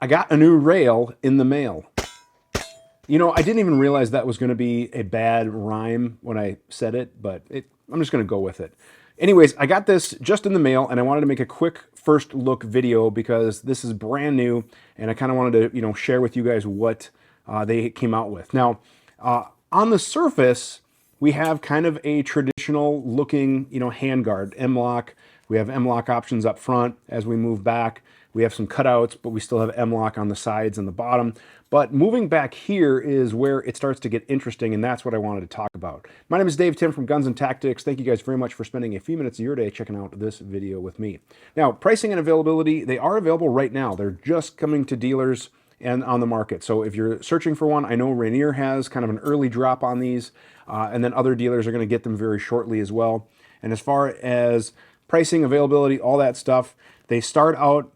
I got a new rail in the mail. You know, I didn't even realize that was going to be a bad rhyme when I said it, but I'm just going to go with it. Anyways, I got this just in the mail, and I wanted to make a quick first look video because this is brand new, and I kind of wanted to, share with you guys what they came out with. Now, on the surface, we have kind of a traditional looking, handguard, M-LOK. We have M-LOK options up front. As we move back, we have some cutouts, but we still have M-LOK on the sides and the bottom. But moving back here is where it starts to get interesting, and that's what I wanted to talk about. My name is Dave Tim from Guns and Tactics. Thank you guys very much for spending a few minutes of your day checking out this video with me. Now, pricing and availability, they are available right now. They're just coming to dealers and on the market. So if you're searching for one, I know Rainier has kind of an early drop on these, and then other dealers are going to get them very shortly as well. And as far as pricing, availability, all that stuff, they start out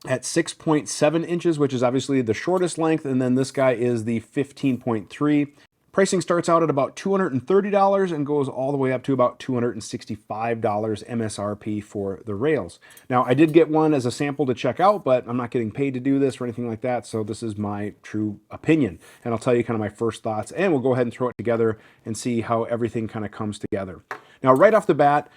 at 6.7 inches, which is obviously the shortest length, and then this guy is the 15.3. Pricing starts out at about $230 and goes all the way up to about $265 MSRP for the rails. Now, I did get one as a sample to check out, but I'm not getting paid to do this or anything like that, so this is my true opinion. And I'll tell you kind of my first thoughts, and we'll go ahead and throw it together and see how everything kind of comes together. Now, right off the bat,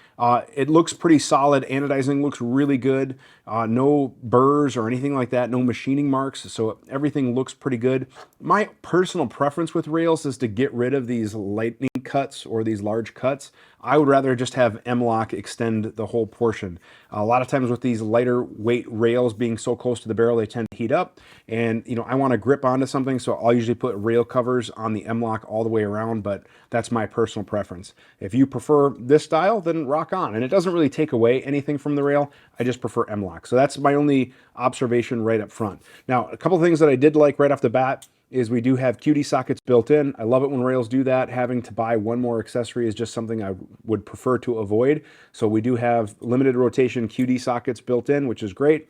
it looks pretty solid. Anodizing looks really good. No burrs or anything like that. No machining marks. So everything looks pretty good. My personal preference with rails is to get rid of these lightning cuts or these large cuts. I would rather just have M-LOK extend the whole portion. A lot of times with these lighter weight rails being so close to the barrel, they tend to heat up. And, I want to grip onto something, so I'll usually put rail covers on the M-LOK all the way around, but that's my personal preference. If you prefer this style, then rock on. And it doesn't really take away anything from the rail. I just prefer M-LOK. So that's my only observation right up front. Now, a couple things that I did like right off the bat is we do have QD sockets built in. I love it when rails do that. Having to buy one more accessory is just something I would prefer to avoid. So we do have limited rotation QD sockets built in, which is great.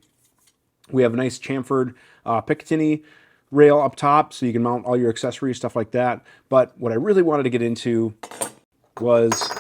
We have a nice chamfered Picatinny rail up top, so you can mount all your accessories, stuff like that. But what I really wanted to get into was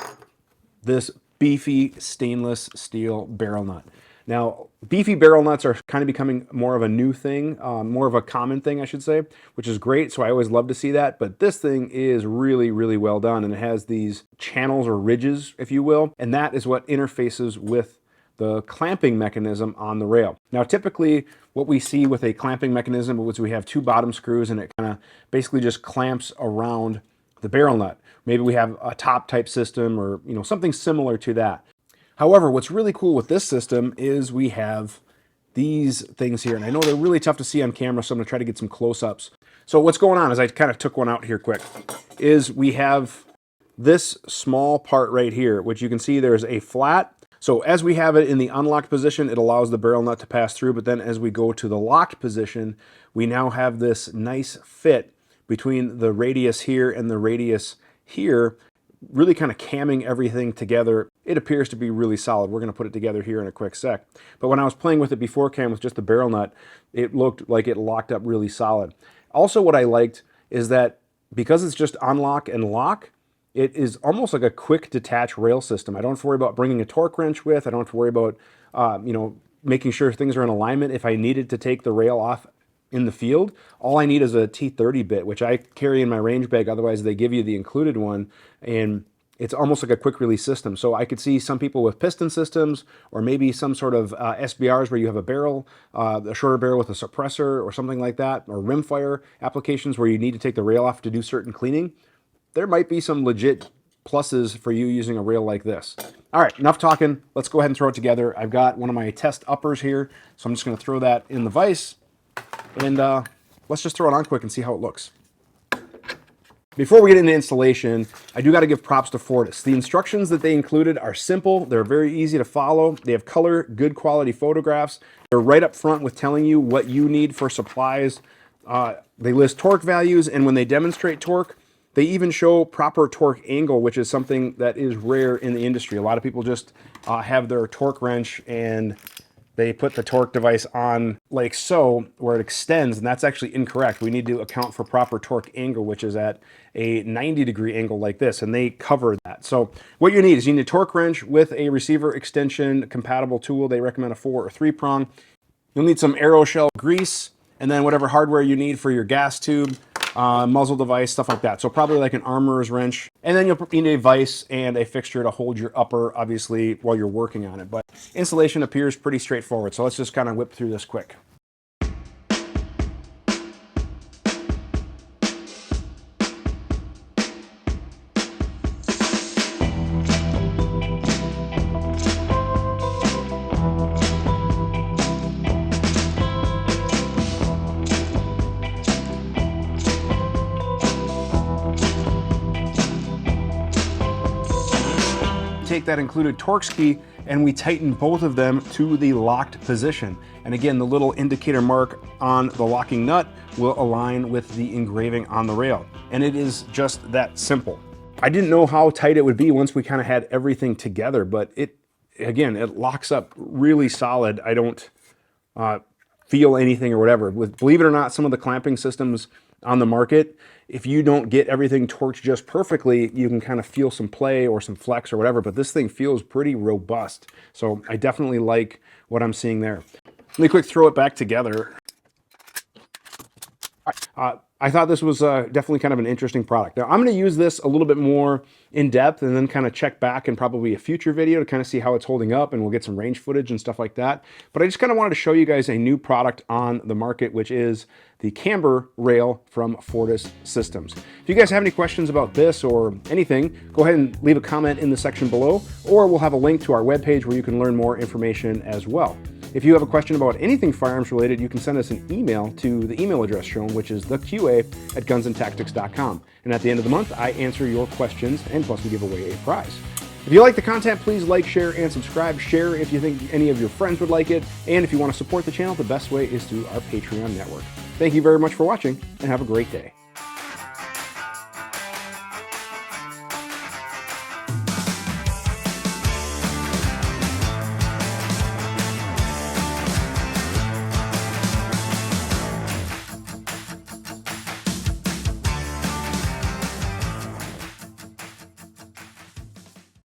this beefy stainless steel barrel nut. Now, beefy barrel nuts are kind of becoming more of a new thing, more of a common thing, I should say, which is great. So I always love to see that. But this thing is really, really well done. And it has these channels or ridges, if you will. And that is what interfaces with the clamping mechanism on the rail. Now, typically what we see with a clamping mechanism is we have two bottom screws and it kind of basically just clamps around the barrel nut. Maybe we have a top type system or, something similar to that. However, what's really cool with this system is we have these things here. And I know they're really tough to see on camera, so I'm gonna try to get some close-ups. So what's going on is I kind of took one out here quick, is we have this small part right here, which you can see there's a flat. So as we have it in the unlocked position, it allows the barrel nut to pass through. But then as we go to the locked position, we now have this nice fit between the radius here and the radius here, really kind of camming everything together. It appears to be really solid. We're going to put it together here in a quick sec. But when I was playing with it beforehand with just the barrel nut, it looked like it locked up really solid. Also, what I liked is that because it's just unlock and lock, it is almost like a quick detach rail system. I don't have to worry about bringing a torque wrench with. I don't have to worry about, making sure things are in alignment. If I needed to take the rail off in the field, all I need is a T30 bit, which I carry in my range bag. Otherwise, they give you the included one, and it's almost like a quick release system. So I could see some people with piston systems, or maybe some sort of SBRs where you have a barrel, a shorter barrel with a suppressor or something like that, or rimfire applications where you need to take the rail off to do certain cleaning. There might be some legit pluses for you using a rail like this. All right, enough talking. Let's go ahead and throw it together. I've got one of my test uppers here, so I'm just going to throw that in the vise. And let's just throw it on quick and see how it looks. Before we get into installation, I do got to give props to Fortis. The instructions that they included are simple. They're very easy to follow. They have color, good quality photographs. They're right up front with telling you what you need for supplies. They list torque values, and when they demonstrate torque, they even show proper torque angle, which is something that is rare in the industry. A lot of people just have their torque wrench and they put the torque device on like so, where it extends, and that's actually incorrect. We need to account for proper torque angle, which is at a 90-degree angle like this, and they cover that. So what you need is you need a torque wrench with a receiver extension compatible tool. They recommend a 4 or 3 prong. You'll need some aeroshell grease, and then whatever hardware you need for your gas tube, muzzle device, stuff like that. So probably like an armorer's wrench. And then you'll need a vise and a fixture to hold your upper, obviously, while you're working on it. But installation appears pretty straightforward. So let's just kind of whip through this quick. Take that included Torx key and we tighten both of them to the locked position. And again, the little indicator mark on the locking nut will align with the engraving on the rail. And it is just that simple. I didn't know how tight it would be once we kind of had everything together, but it locks up really solid. I don't feel anything or whatever. Believe it or not, some of the clamping systems on the market, if you don't get everything torqued just perfectly, you can kind of feel some play or some flex or whatever, but this thing feels pretty robust. So I definitely like what I'm seeing there. Let me quick throw it back together. I thought this was definitely kind of an interesting product. Now I'm going to use this a little bit more in depth and then kind of check back in probably a future video to kind of see how it's holding up, and we'll get some range footage and stuff like that. But I just kind of wanted to show you guys a new product on the market, which is the Camber Rail from Fortis Systems. If you guys have any questions about this or anything, go ahead and leave a comment in the section below, or we'll have a link to our webpage where you can learn more information as well. If you have a question about anything firearms related, you can send us an email to the email address shown, which is theqa@gunsandtactics.com. And at the end of the month, I answer your questions, and plus we give away a prize. If you like the content, please like, share, and subscribe. Share if you think any of your friends would like it. And if you want to support the channel, the best way is through our Patreon network. Thank you very much for watching, and have a great day.